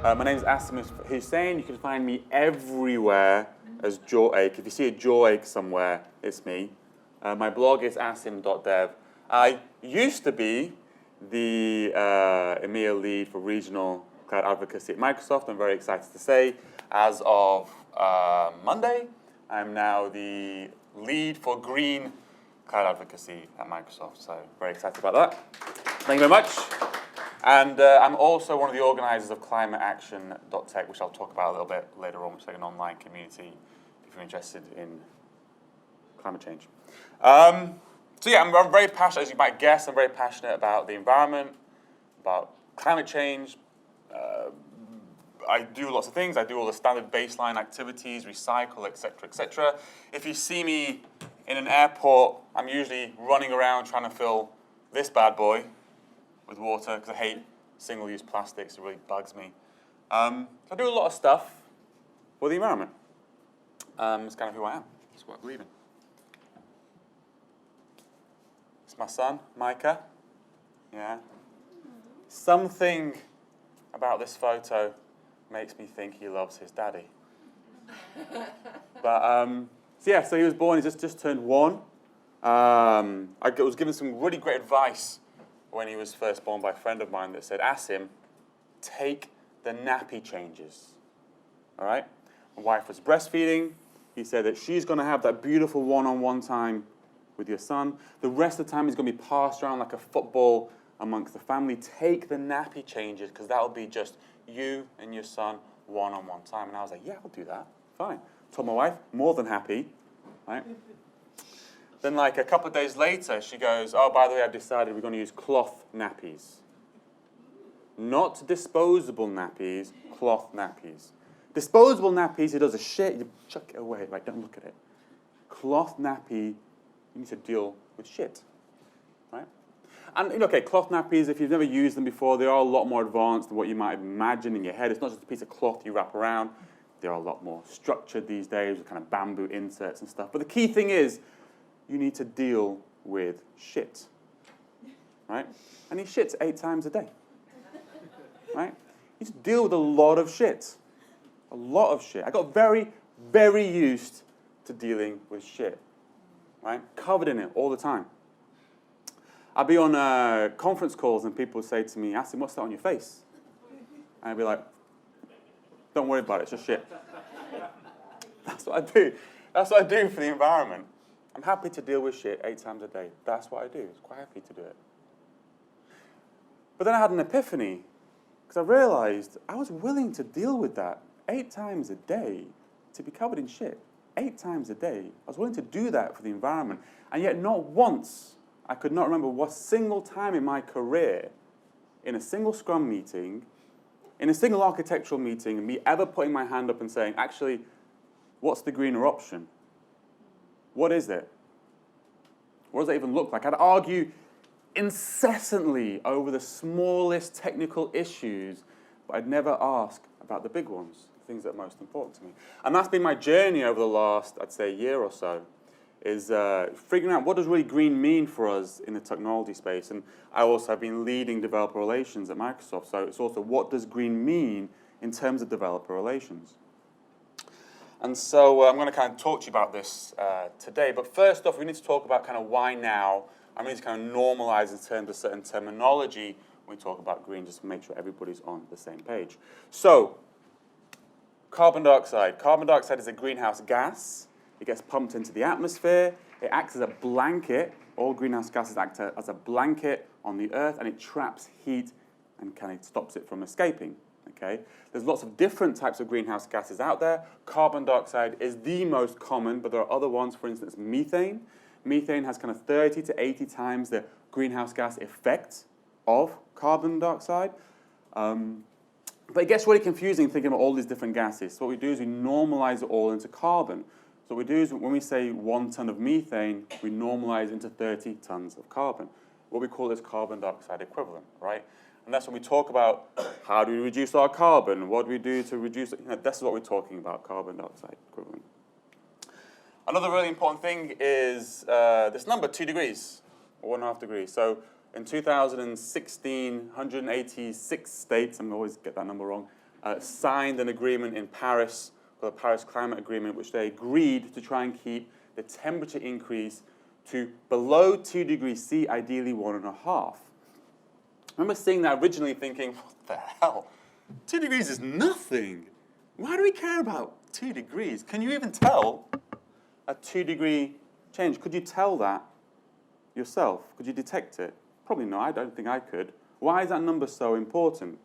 My name is Asim Hussain. You can find me everywhere as Jawache. If you see a Jawache somewhere, it's me. My blog is asim.dev. I used to be the EMEA lead for regional cloud advocacy at Microsoft. I'm very excited to say, as of Monday, I'm now the lead for green cloud advocacy at Microsoft. So very excited about that. Thank you very much. And I'm also one of the organizers of climateaction.tech, which I'll talk about a little bit later on, which is like an online community if you're interested in climate change. So yeah, I'm very passionate, as you might guess, I'm very passionate about the environment, about climate change. I do lots of things. I do all the standard baseline activities, recycle, etc., etc. If you see me in an airport, I'm usually running around trying to fill this bad boy with water, because I hate single-use plastics. It really bugs me. So I do a lot of stuff for the environment. It's kind of who I am. It's what I believe in. It's my son, Micah. Yeah. Something about this photo makes me think he loves his daddy. But so he was born. He just turned 1. I was given some really great advice when he was first born by a friend of mine that said, Asim, take the nappy changes. All right? My wife was breastfeeding. He said that she's going to have that beautiful one-on-one time with your son. The rest of the time he's going to be passed around like a football amongst the family. Take the nappy changes, because that'll be just you and your son one-on-one time. And I was like, yeah, I'll do that. Fine. Told my wife, more than happy. Right? Then like a couple of days later, she goes, oh, by the way, I've decided we're going to use cloth nappies. Not disposable nappies, cloth nappies. Disposable nappies, it does a shit, you chuck it away, right? Don't look at it. Cloth nappy, you need to deal with shit, right? And okay, cloth nappies, if you've never used them before, they are a lot more advanced than what you might imagine in your head. It's not just a piece of cloth you wrap around. They're a lot more structured these days with kind of bamboo inserts and stuff. But the key thing is, you need to deal with shit, right? And he shits 8 times a day, right? You just deal with a lot of shit, a lot of shit. I got very, very used to dealing with shit, right? Covered in it all the time. I'd be on conference calls and people would say to me, Asim, what's that on your face? And I'd be like, don't worry about it, it's just shit. That's what I do. That's what I do for the environment. I'm happy to deal with shit 8 times a day. That's what I do. I'm quite happy to do it. But then I had an epiphany, because I realized I was willing to deal with that 8 times a day, to be covered in shit 8 times a day. I was willing to do that for the environment. And yet not once, I could not remember what single time in my career, in a single Scrum meeting, in a single architectural meeting, me ever putting my hand up and saying, actually, what's the greener option? What is it? What does it even look like? I'd argue incessantly over the smallest technical issues, but I'd never ask about the big ones, the things that are most important to me. And that's been my journey over the last, I'd say, year or so, is figuring out what does really green mean for us in the technology space. And I also have been leading developer relations at Microsoft, so it's also what does green mean in terms of developer relations. And so I'm going to kind of talk to you about this today. But first off, we need to talk about kind of why now. I need to kind of normalize in terms of certain terminology when we talk about green, just to make sure everybody's on the same page. So, carbon dioxide. Carbon dioxide is a greenhouse gas. It gets pumped into the atmosphere. It acts as a blanket. All greenhouse gases act as a blanket on the Earth, and it traps heat and kind of stops it from escaping. Okay? There's lots of different types of greenhouse gases out there. Carbon dioxide is the most common, but there are other ones, for instance, methane. Methane has kind of 30 to 80 times the greenhouse gas effect of carbon dioxide. But it gets really confusing thinking about all these different gases. So what we do is we normalize it all into carbon. So what we do is when we say 1 ton of methane, we normalize into 30 tons of carbon. What we call this carbon dioxide equivalent, right? And that's when we talk about how do we reduce our carbon, what do we do to reduce it. This is what we're talking about, carbon dioxide equivalent. Another really important thing is this number, 2 degrees, or 1.5 degrees. So in 2016, 186 states, I'm going to always get that number wrong, signed an agreement in Paris, called the Paris Climate Agreement, which they agreed to try and keep the temperature increase to below 2 degrees C, ideally 1.5. I remember seeing that originally thinking, what the hell? 2 degrees is nothing. Why do we care about 2 degrees? Can you even tell a 2-degree change? Could you tell that yourself? Could you detect it? Probably not. I don't think I could. Why is that number so important?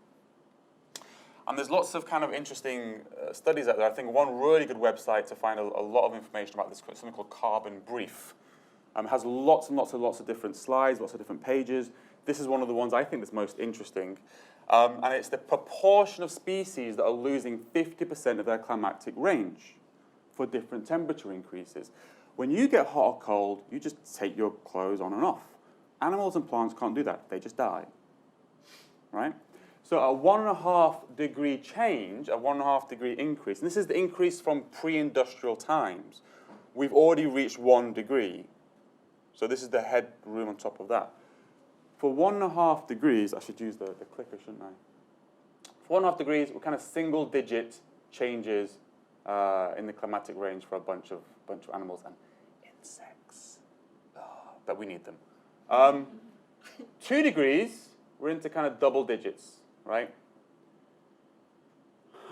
And there's lots of kind of interesting studies out there. I think one really good website to find a lot of information about this is something called Carbon Brief. It has lots and lots of different slides, lots of different pages. This is one of the ones I think that's most interesting. And it's the proportion of species that are losing 50% of their climatic range for different temperature increases. When you get hot or cold, you just take your clothes on and off. Animals and plants can't do that. They just die, right? So a 1.5 degree change, a 1.5 degree increase, and this is the increase from pre-industrial times. We've already reached 1 degree. So this is the headroom on top of that. For 1.5 degrees, I should use the clicker, shouldn't I? For 1.5 degrees, we're kind of single-digit changes in the climatic range for a bunch of animals and insects. But we need them. 2 degrees, we're into kind of double digits, right?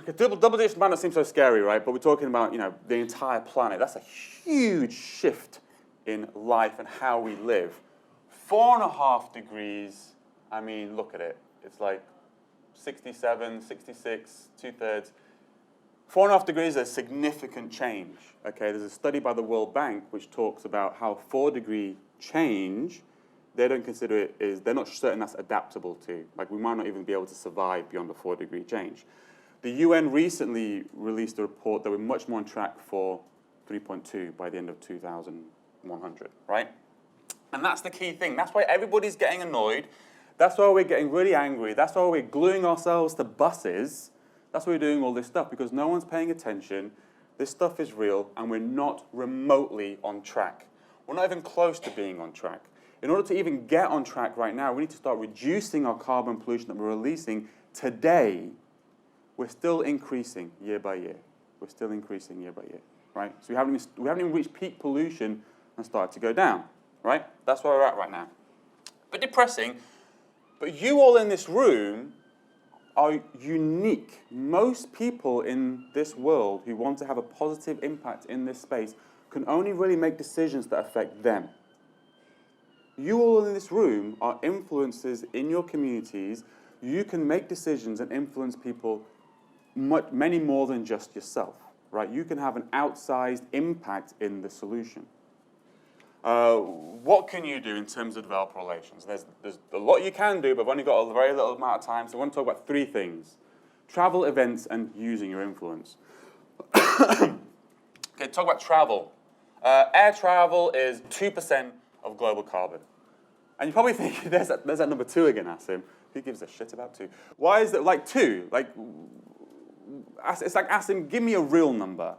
Okay, double digits might not seem so scary, right? But we're talking about, the entire planet. That's a huge shift in life and how we live. 4.5 degrees, I mean, look at it. It's like 67, 66, 2/3. 4.5 degrees is a significant change. Okay, there's a study by the World Bank which talks about how 4-degree change, they don't consider it they're not certain that's adaptable to. Like, we might not even be able to survive beyond a 4-degree change. The UN recently released a report that we're much more on track for 3.2 by the end of 2100, right? And that's the key thing. That's why everybody's getting annoyed. That's why we're getting really angry. That's why we're gluing ourselves to buses. That's why we're doing all this stuff, because no one's paying attention. This stuff is real, and we're not remotely on track. We're not even close to being on track. In order to even get on track right now, we need to start reducing our carbon pollution that we're releasing today. We're still increasing year by year. We're still increasing year by year, right? So we haven't even reached peak pollution and started to go down, right? That's where we're at right now. But depressing, but you all in this room are unique. Most people in this world who want to have a positive impact in this space can only really make decisions that affect them. You all in this room are influencers in your communities. You can make decisions and influence people many more than just yourself, right? You can have an outsized impact in the solution. What can you do in terms of developer relations? There's a lot you can do, but I've only got a very little amount of time, so I want to talk about 3 things. Travel, events, and using your influence. Okay, talk about travel. Air travel is 2% of global carbon. And you probably think, there's that number 2 again, Asim. Who gives a shit about 2? Why is it like 2? It's like, Asim, give me a real number.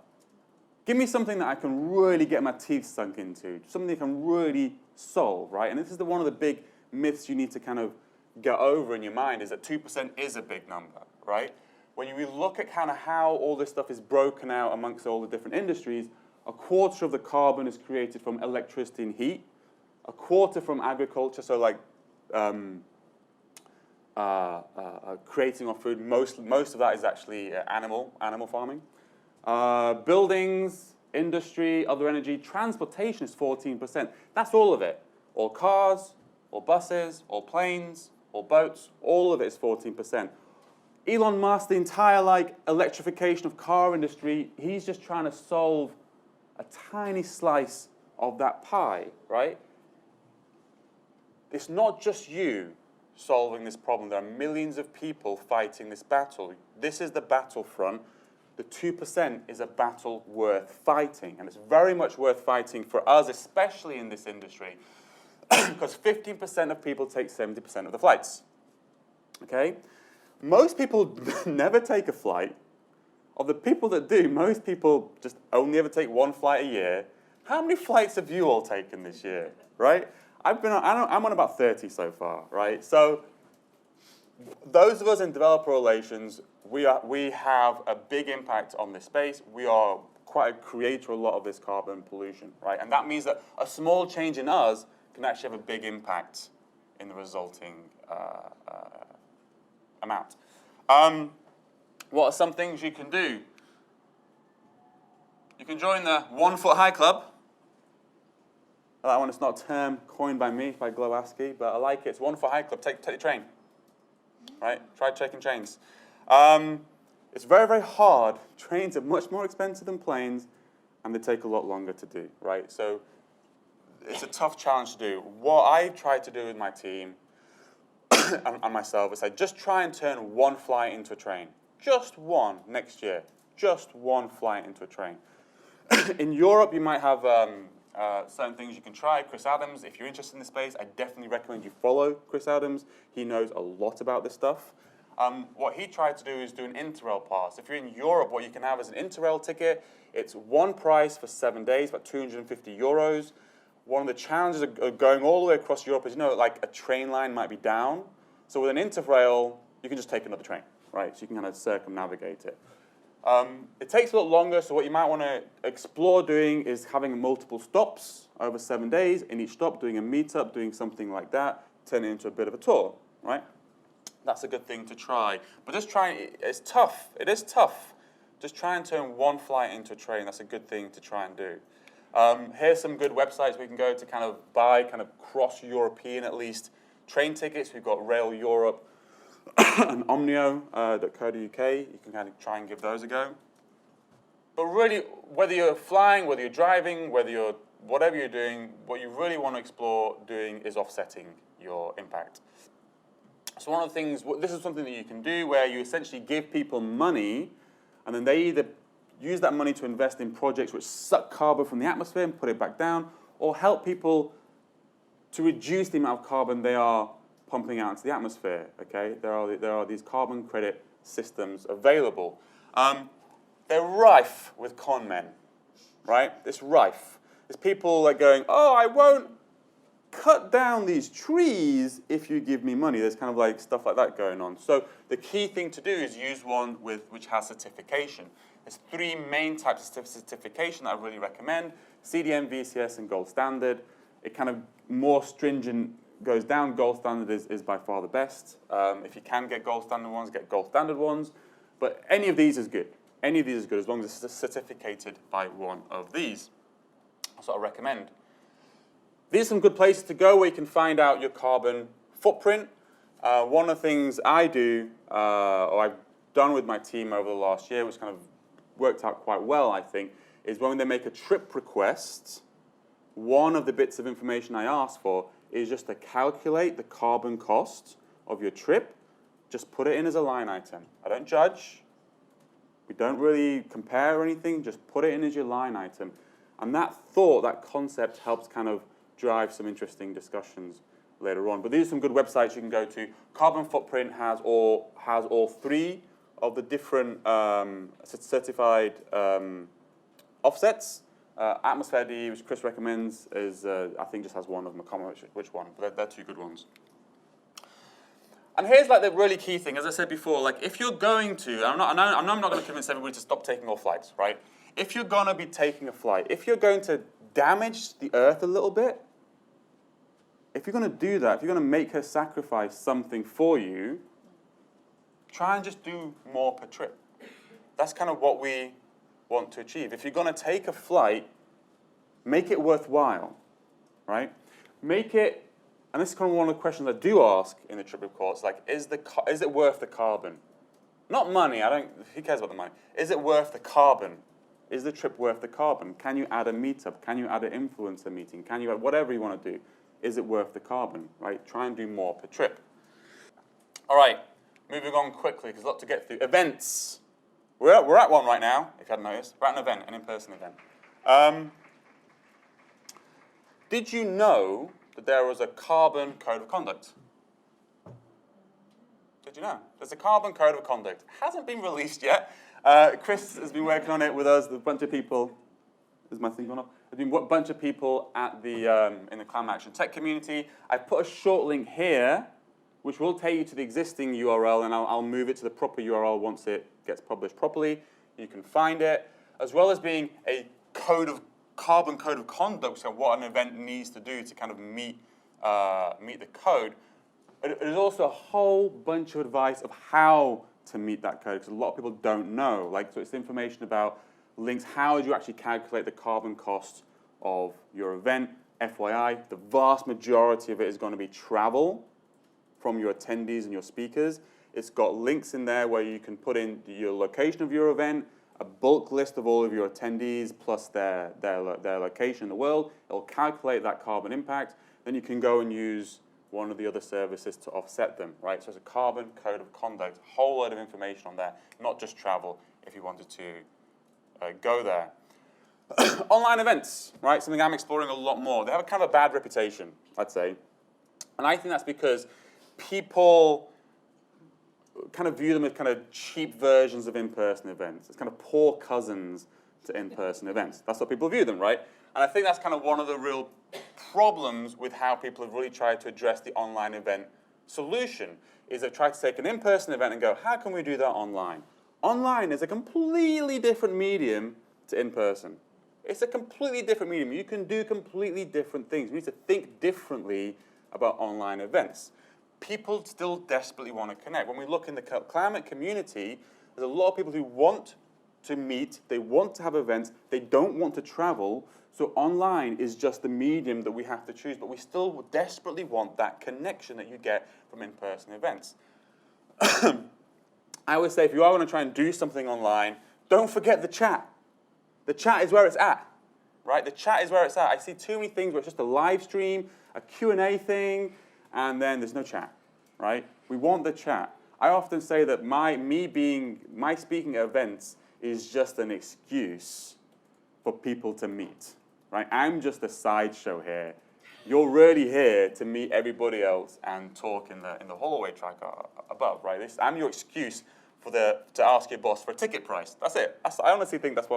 Give me something that I can really get my teeth sunk into, something I can really solve, right? And this is one of the big myths you need to kind of get over in your mind, is that 2% is a big number, right? When you look at kind of how all this stuff is broken out amongst all the different industries, 1/4 of the carbon is created from electricity and heat, 1/4 from agriculture, so like creating our food. Most of that is actually animal farming. Buildings, industry, other energy, transportation is 14%. That's all of it. All cars, all buses, all planes, all boats, all of it is 14%. Elon Musk, the entire electrification of car industry, he's just trying to solve a tiny slice of that pie, right? It's not just you solving this problem. There are millions of people fighting this battle. This is the battlefront. The 2% is a battle worth fighting, and it's very much worth fighting for us, especially in this industry, because 15% of people take 70% of the flights. Okay? Most people never take a flight. Of the people that do, most people just only ever take 1 flight a year. How many flights have you all taken this year, right? I'm on about 30 so far, right? So those of us in developer relations, we have a big impact on this space. We are quite a creator of a lot of this carbon pollution, right? And that means that a small change in us can actually have a big impact in the resulting amount. What are some things you can do? You can join the 1 Foot High Club. That one, it's not a term coined by me, by Glowaski, but I like it. It's 1 Foot High Club. Take the train, right? Try taking trains. It's very, very hard. Trains are much more expensive than planes, and they take a lot longer to do, right? So it's a tough challenge to do. What I try to do with my team and myself is I just try and turn one flight into a train. Just one next year. Just one flight into a train. In Europe, you might have certain things you can try. Chris Adams, if you're interested in this space, I definitely recommend you follow Chris Adams. He knows a lot about this stuff. What he tried to do is do an Interrail pass. If you're in Europe, what you can have is an Interrail ticket. It's one price for 7 days, about 250 euros. One of the challenges of going all the way across Europe is, like a train line might be down. So with an Interrail, you can just take another train, right? So you can kind of circumnavigate it. It takes a lot longer, so what you might want to explore doing is having multiple stops over 7 days. In each stop, doing a meetup, doing something like that, turn it into a bit of a tour, right? That's a good thing to try. But just try, it's tough. It is tough. Just try and turn one flight into a train. That's a good thing to try and do. Here's some good websites we can go to kind of buy kind of cross-European, at least, train tickets. We've got Rail Europe and omnio.co.uk. You can kind of try and give those a go. But really, whether you're flying, whether you're driving, whatever you're doing, what you really want to explore doing is offsetting your impact. So one of the things, this is something that you can do where you essentially give people money, and then they either use that money to invest in projects which suck carbon from the atmosphere and put it back down, or help people to reduce the amount of carbon they are pumping out into the atmosphere. Okay, there are these carbon credit systems available. They're rife with con men, right? It's rife. There's people like going, oh, I won't cut down these trees if you give me money. There's kind of like stuff like that going on. So the key thing to do is use one which has certification. There's 3 main types of certification that I really recommend: CDM, VCS, and Gold Standard. It kind of more stringent goes down. Gold Standard is by far the best. If you can get Gold Standard ones, get Gold Standard ones. But any of these is good. Any of these is good as long as it's certificated by one of these. That's what I recommend. These are some good places to go where you can find out your carbon footprint. One of the things I do, or I've done with my team over the last year, which kind of worked out quite well, I think, is when they make a trip request, one of the bits of information I ask for is just to calculate the carbon cost of your trip. Just put it in as a line item. I don't judge. We don't really compare or anything. Just put it in as your line item. And that thought, that concept helps kind of drive some interesting discussions later on. But these are some good websites you can go to. Carbon Footprint has all 3 of the different certified offsets. Atmosphere D, which Chris recommends, is I think just has one of them. I can't remember which one, but they're 2 good ones. And here's like the really key thing, as I said before, like if you're going to, I know I'm not going to convince everybody to stop taking all flights, right? If you're going to be taking a flight, if you're going to damage the Earth a little bit, if you're going to do that, if you're going to make her sacrifice something for you, try and just do more per trip. That's kind of what we want to achieve. If you're going to take a flight, make it worthwhile, right? Make it, and this is kind of one of the questions I do ask in the trip reports, like, is it worth the carbon? Not money, who cares about the money? Is it worth the carbon? Is the trip worth the carbon? Can you add a meetup? Can you add an influencer meeting? Can you add whatever you want to do? Is it worth the carbon, right? Try and do more per trip. All right, moving on quickly, because there's a lot to get through. Events. We're at one right now, if you hadn't noticed. We're at an event, an in-person event. Did you know that there was a carbon code of conduct? Did you know? There's a carbon code of conduct. It hasn't been released yet. Chris has been working on it with us. There's a bunch of people. Is my thing going off? There's been a bunch of people at the in the Climate Action Tech community. I've put a short link here which will take you to the existing URL, and I'll move it to the proper URL once it gets published properly. You can find it, as well as being a carbon code of conduct, so what an event needs to do to kind of meet the code. There's also a whole bunch of advice of how to meet that code, because a lot of people don't know. So it's information about links. How do you actually calculate the carbon cost of your event? FYI, the vast majority of it is going to be travel from your attendees and your speakers. It's got links in there where you can put in your location of your event, a bulk list of all of your attendees plus their location in the world. It'll calculate that carbon impact. Then you can go and use one of the other services to offset them, right? So it's a carbon code of conduct, a whole load of information on there, not just travel if you wanted to go there. Online events, right? Something I'm exploring a lot more. They have a kind of a bad reputation, I'd say. And I think that's because people kind of view them as kind of cheap versions of in-person events. It's kind of poor cousins to in-person events. That's what people view them, right? And I think that's kind of one of the real problems with how people have really tried to address the online event solution, is they've tried to take an in-person event and go, how can we do that online? Online is a completely different medium to in-person. It's a completely different medium. You can do completely different things. We need to think differently about online events. People still desperately want to connect. When we look in the climate community, there's a lot of people who want to meet, they want to have events, they don't want to travel, so online is just the medium that we have to choose, but we still desperately want that connection that you get from in-person events. I always say, if you are going to try and do something online, don't forget the chat. The chat is where it's at, right? The chat is where it's at. I see too many things where it's just a live stream, a Q&A thing, and then there's no chat, right? We want the chat. I often say that my speaking at events is just an excuse for people to meet, right? I'm just a sideshow here. You're really here to meet everybody else and talk in the hallway track above, right? I'm your excuse to ask your boss for a ticket price. That's it. I honestly think that's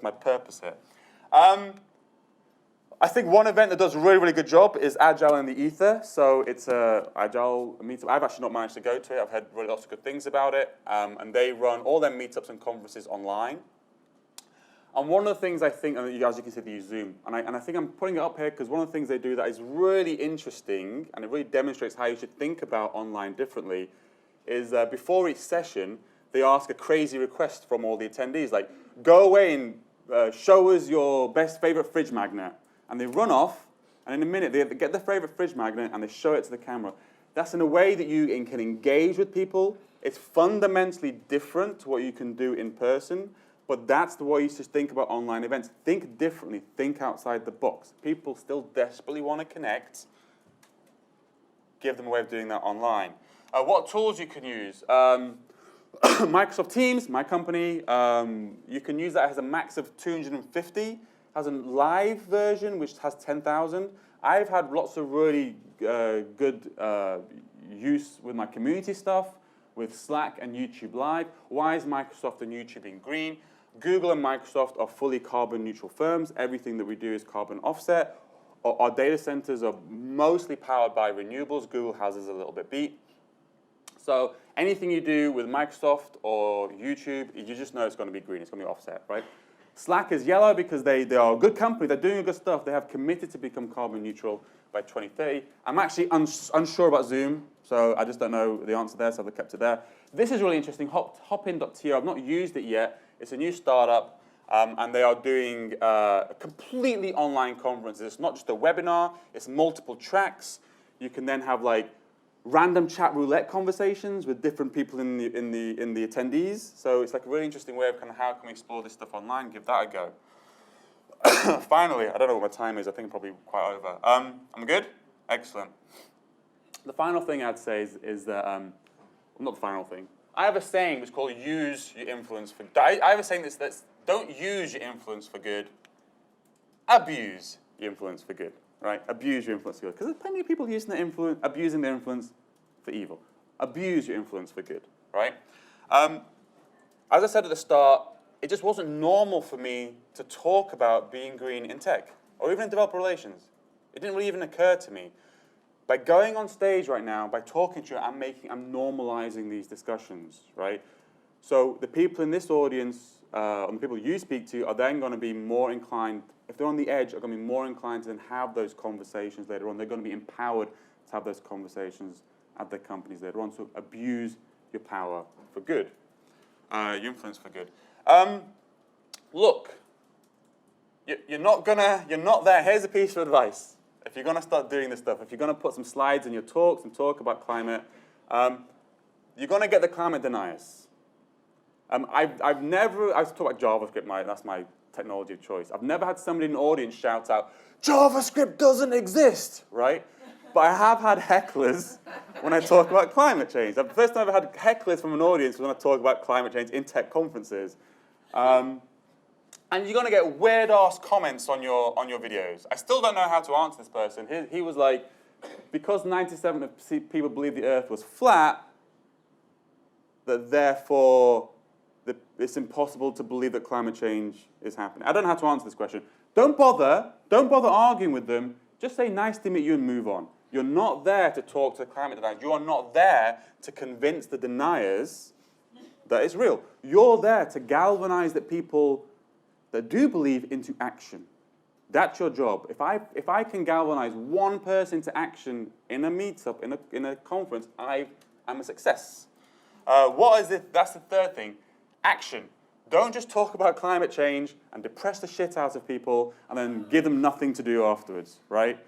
my purpose here. I think one event that does a really, really good job is Agile in the Ether. So it's an Agile meetup. I've actually not managed to go to it. I've heard really lots of good things about it. And they run all their meetups and conferences online. And one of the things I think, and as you can see, they use Zoom. And I think I'm putting it up here because one of the things they do that is really interesting, and it really demonstrates how you should think about online differently, is before each session, they ask a crazy request from all the attendees, like, go away and show us your favorite fridge magnet. And they run off, and in a minute, they get their favorite fridge magnet, and they show it to the camera. That's in a way that you can engage with people. It's fundamentally different to what you can do in person, but that's the way you should think about online events. Think differently. Think outside the box. People still desperately want to connect. Give them a way of doing that online. What tools you can use? Microsoft Teams, my company. You can use that. It has a max of 250. Has a live version which has 10,000. I've had lots of really good use with my community stuff, with Slack and YouTube Live. Why is Microsoft and YouTube in green? Google and Microsoft are fully carbon neutral firms. Everything that we do is carbon offset. Our data centers are mostly powered by renewables. Google has us a little bit beat. So anything you do with Microsoft or YouTube, you just know it's going to be green. It's going to be offset, right? Slack is yellow because they are a good company. They're doing good stuff. They have committed to become carbon neutral by 2030. I'm actually unsure about Zoom, so I just don't know the answer there, so I've kept it there. This is really interesting, hopin.to. I've not used it yet. It's a new startup, and they are doing a completely online conference. It's not just a webinar. It's multiple tracks. You can then have like random chat roulette conversations with different people in the attendees. So it's like a really interesting way of kind of how can we explore this stuff online, give that a go. Finally, I don't know what my time is. I think I'm probably quite over. I'm good? Excellent. The final thing I'd say is that, well, not the final thing. I have a saying which is called use your influence for good. I have a saying that's don't use your influence for good, abuse your influence for good. Right? Abuse your influence for good. Because there's plenty of people abusing their influence for evil. Abuse your influence for good. Right? As I said at the start, it just wasn't normal for me to talk about being green in tech or even in developer relations. It didn't really even occur to me. By going on stage right now, by talking to you, I'm normalizing these discussions, right? So the people in this audience, and the people you speak to, are then going to be more inclined, if they're on the edge, are going to be more inclined to then have those conversations later on. They're going to be empowered to have those conversations at their companies later on. So abuse your power for good, your influence for good. Look, you're not there. Here's a piece of advice. If you're going to start doing this stuff, if you're going to put some slides in your talks and talk about climate, you're going to get the climate deniers. I've talked about JavaScript, that's my technology of choice. I've never had somebody in the audience shout out, JavaScript doesn't exist, right? But I have had hecklers when I talk about climate change. The first time I've had hecklers from an audience was when I talk about climate change in tech conferences. And you're going to get weird-ass comments on your videos. I still don't know how to answer this person. He was like, because 97% of people believe the Earth was flat, that therefore it's impossible to believe that climate change is happening. I don't know how to answer this question. Don't bother arguing with them. Just say nice to meet you and move on. You're not there to talk to the climate deniers. You are not there to convince the deniers that it's real. You're there to galvanize the people that do believe into action. That's your job. If I can galvanize one person to action in a meetup, in a conference, I'm a success. What is it? That's the third thing. Action. Don't just talk about climate change and depress the shit out of people and then give them nothing to do afterwards, right?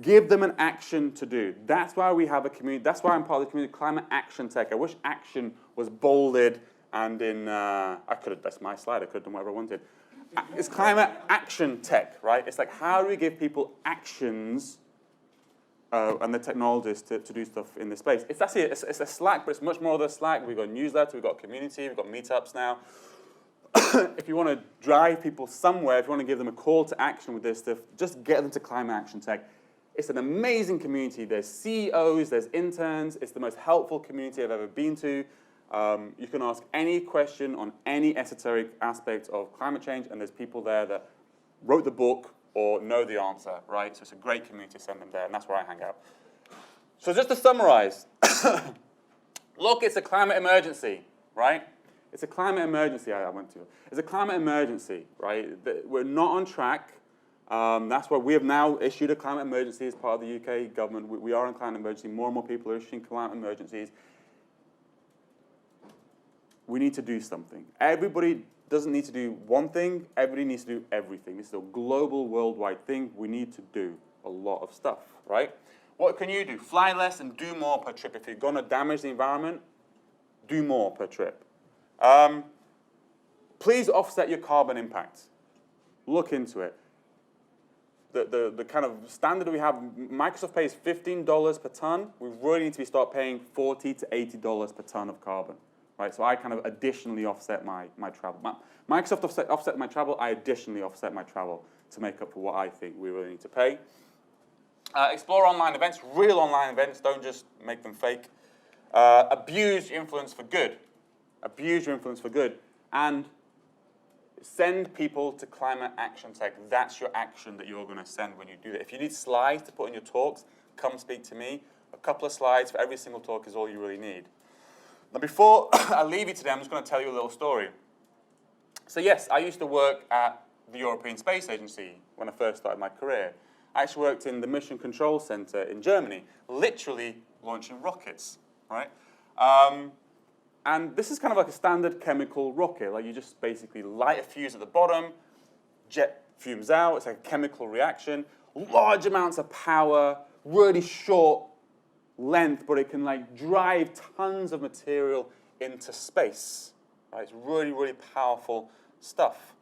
Give them an action to do. That's why we have a community. That's why I'm part of the community, Climate Action Tech. I wish action was bolded and in, that's my slide. I could have done whatever I wanted. It's Climate Action Tech, right? It's like, how do we give people actions and the technologists to do stuff in this space? It's actually, it's a Slack, but it's much more than a Slack. We've got a newsletter, we've got a community, we've got meetups now. If you want to drive people somewhere, if you want to give them a call to action with this stuff, just get them to Climate Action Tech. It's an amazing community. There's CEOs, there's interns. It's the most helpful community I've ever been to. You can ask any question on any esoteric aspect of climate change, and there's people there that wrote the book or know the answer, right? So it's a great community to send them there, and that's where I hang out. So just to summarize, look, it's a climate emergency, right? It's a climate emergency I went to. It's a climate emergency, right? We're not on track. That's why we have now issued a climate emergency as part of the UK government. We are in climate emergency. More and more people are issuing climate emergencies. We need to do something. Everybody doesn't need to do one thing. Everybody needs to do everything. This is a global, worldwide thing. We need to do a lot of stuff, right? What can you do? Fly less and do more per trip. If you're going to damage the environment, do more per trip. Please offset your carbon impact. Look into it. The kind of standard we have, Microsoft pays $15 per ton. We really need to start paying $40 to $80 per ton of carbon. Right, so I kind of additionally offset my travel. Microsoft offset my travel. I additionally offset my travel to make up for what I think we really need to pay. Explore online events, real online events. Don't just make them fake. Abuse your influence for good. Abuse your influence for good. And send people to Climate Action Tech. That's your action that you're going to send when you do that. If you need slides to put in your talks, come speak to me. A couple of slides for every single talk is all you really need. Now, before I leave you today, I'm just going to tell you a little story. So yes, I used to work at the European Space Agency when I first started my career. I actually worked in the Mission Control Center in Germany, literally launching rockets, right? And this is kind of like a standard chemical rocket. Like you just basically light a fuse at the bottom, jet fumes out. It's like a chemical reaction. Large amounts of power, really short length, but it can like drive tons of material into space. Right? It's really, really powerful stuff.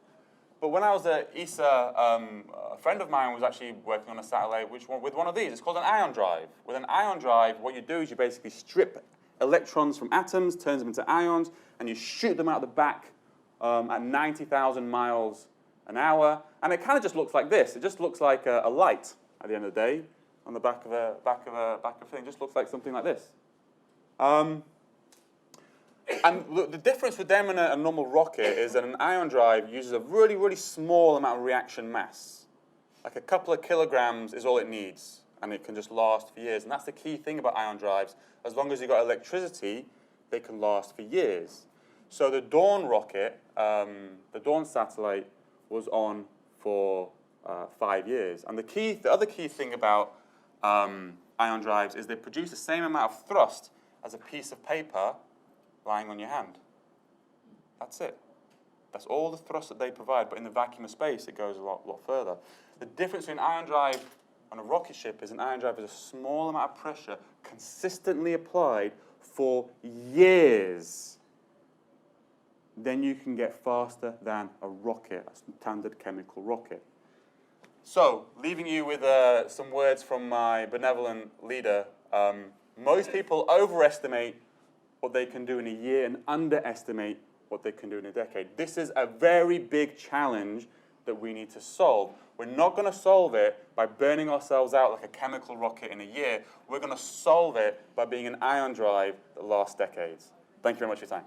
But when I was at ESA, a friend of mine was actually working on a satellite with one of these. It's called an ion drive. With an ion drive, what you do is you basically strip electrons from atoms, turns them into ions, and you shoot them out the back at 90,000 miles an hour. And it kind of just looks like this. It just looks like a light at the end of the day. On the back of a thing, just looks like something like this. And the difference with them and a normal rocket is that an ion drive uses a really, really small amount of reaction mass. Like a couple of kilograms is all it needs. and it can just last for years. And that's the key thing about ion drives. As long as you've got electricity, they can last for years. So the Dawn rocket, the Dawn satellite, was on for 5 years. And the other key thing about ion drives is they produce the same amount of thrust as a piece of paper lying on your hand. That's it. That's all the thrust that they provide, but in the vacuum of space, it goes a lot further. The difference between an ion drive and a rocket ship is an ion drive is a small amount of pressure consistently applied for years. Then you can get faster than a rocket, a standard chemical rocket. So, leaving you with some words from my benevolent leader, most people overestimate what they can do in a year and underestimate what they can do in a decade. This is a very big challenge that we need to solve. We're not going to solve it by burning ourselves out like a chemical rocket in a year. We're going to solve it by being an ion drive that lasts decades. Thank you very much for your time.